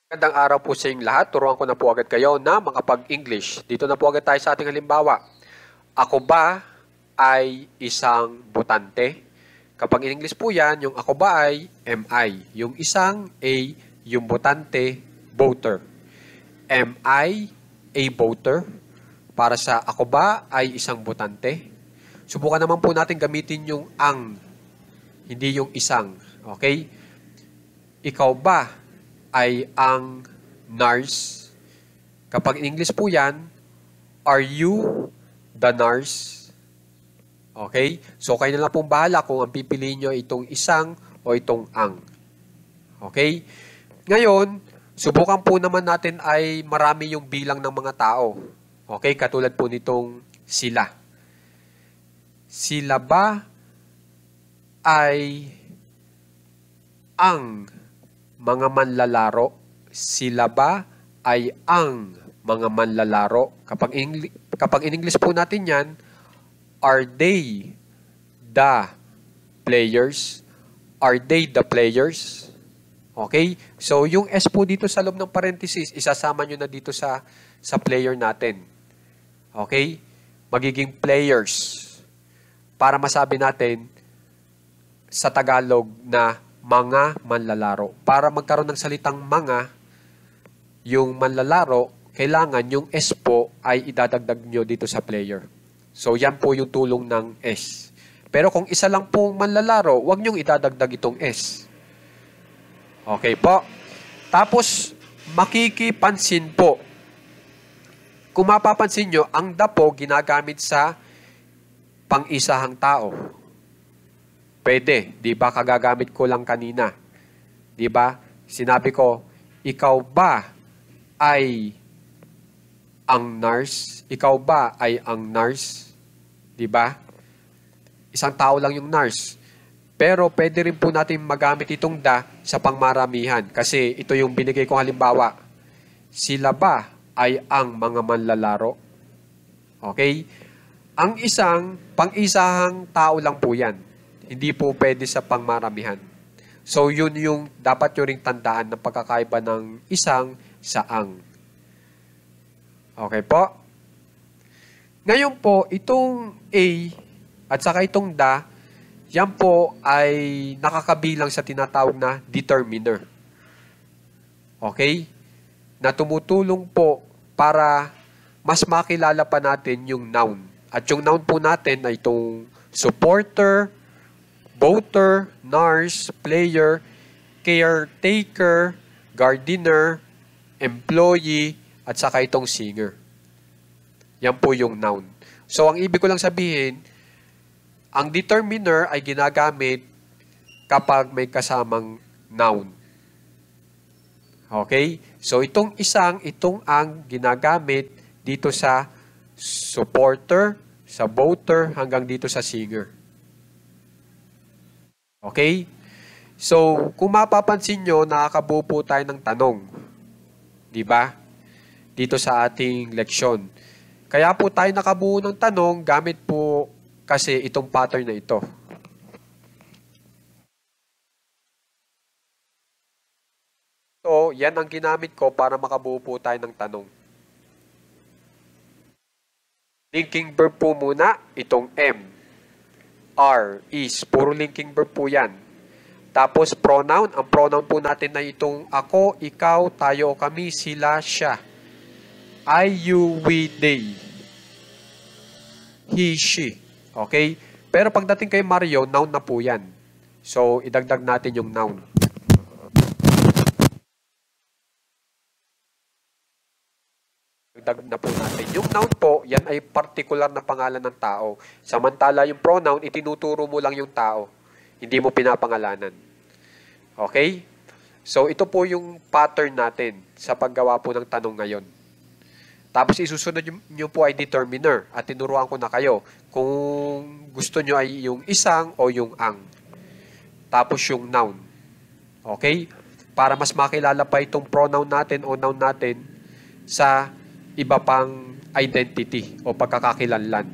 Magandang araw po sa inyong lahat. Turuan ko na po agad kayo na makapag-English. Dito na po agad tayo sa ating halimbawa. Ako ba ay isang botante? Kapag in English po yan, yung ako ba ay am I. Yung isang A, yung botante, voter. Am I a voter? Para sa ako ba ay isang botante? Subukan naman po natin gamitin yung ang, hindi yung isang. Okay? Ikaw ba ay ang nurse? Kapag in English po yan, are you the nurse? Okay? So, kayo na lang pong bahala kung ang pipiliin nyo itong isang o itong ang. Okay? Ngayon, subukan po naman natin ay marami yung bilang ng mga tao. Okay? Katulad po nitong sila. Sila ba ay ang mga manlalaro? Sila ba ay ang mga manlalaro? Kapag in English po natin yan, are they the players? Are they the players? Okay? So, yung S po dito sa loob ng parenthesis, isasama nyo na dito sa player natin. Okay? Magiging players. Para masabi natin sa Tagalog na mga manlalaro. Para magkaroon ng salitang mga, yung manlalaro, kailangan yung S po ay idadagdag nyo dito sa player. So, yan po yung tulong ng S. Pero kung isa lang pong manlalaro, huwag nyong idadagdag itong S. Okay po. Tapos, makikipansin po. Kung mapapansin nyo, ang the po ginagamit sa pang-isahang tao. Pwede, di ba? Kagagamit ko lang kanina. Di ba? Sinabi ko, ikaw ba ay ang nurse? Ikaw ba ay ang nurse? Di ba? Isang tao lang yung nurse. Pero pwede rin po natin magamit itong da sa pangmaramihan. Kasi ito yung binigay kong halimbawa. Sila ba ay ang mga manlalaro? Okay? Ang isang, pang-isahang tao lang po yan. Hindi po pwede sa pangmaramihan. So, yun yung dapat nyo ring tandaan ng pagkakaiba ng isang sa ang. Okay po? Ngayon po, itong A at saka itong da, yan po ay nakakabilang sa tinatawag na determiner. Okay? Na tumutulong po para mas makilala pa natin yung noun. At yung noun po natin ay itong supporter, voter, nurse, player, caretaker, gardener, employee, at saka itong singer. Yan po yung noun. So, ang ibig ko lang sabihin, ang determiner ay ginagamit kapag may kasamang noun. Okay? So, itong isang, itong ang ginagamit dito sa supporter, sa voter, hanggang dito sa singer. Okay? So, kung mapapansin nyo, nakakabuo po tayo ng tanong. Di ba? Dito sa ating leksyon. Kaya po tayo nakabuo ng tanong gamit po kasi itong pattern na ito. So, yan ang ginamit ko para makabuo po tayo ng tanong. Linking verb po muna, itong M. Are, is, puro linking verb po yan. Tapos pronoun, ang pronoun po natin na itong ako, ikaw, tayo, kami, sila, siya. I, you, we, they. He, she. Okay? Pero pagdating kay Mario, noun na po yan. So, idagdag natin yung noun. Idagdag na po natin. Yung noun po, yan ay particular na pangalan ng tao. Samantala, yung pronoun, itinuturo mo lang yung tao. Hindi mo pinapangalanan. Okay? So, ito po yung pattern natin sa paggawa po ng tanong ngayon. Tapos, isusunod nyo po ay determiner. At tinuruan ko na kayo kung gusto nyo ay yung isang o yung ang. Tapos, yung noun. Okay? Para mas makilala pa itong pronoun natin o noun natin sa iba pang identity o pagkakakilanlan.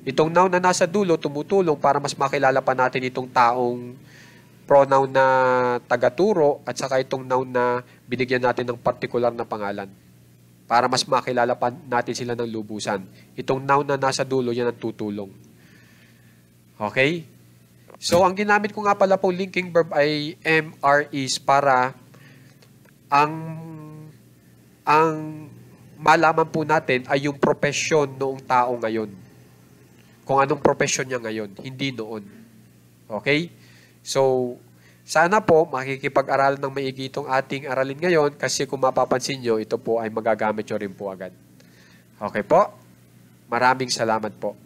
Itong noun na nasa dulo tumutulong para mas makilala pa natin itong taong pronoun na tagaturo at saka itong noun na binigyan natin ng particular na pangalan. Para mas makilala pa natin sila ng lubusan. Itong noun na nasa dulo, yan ang tutulong. Okay? So, ang ginamit ko nga pala po linking verb ay MR is para ang malaman po natin ay yung profession noong tao ngayon. Kung anong profession niya ngayon, hindi noon. Okay? So, sana po makikipag-aralan ng maigi itong ating aralin ngayon kasi kung mapapansin nyo, ito po ay magagamit nyo rin po agad. Okay po? Maraming salamat po.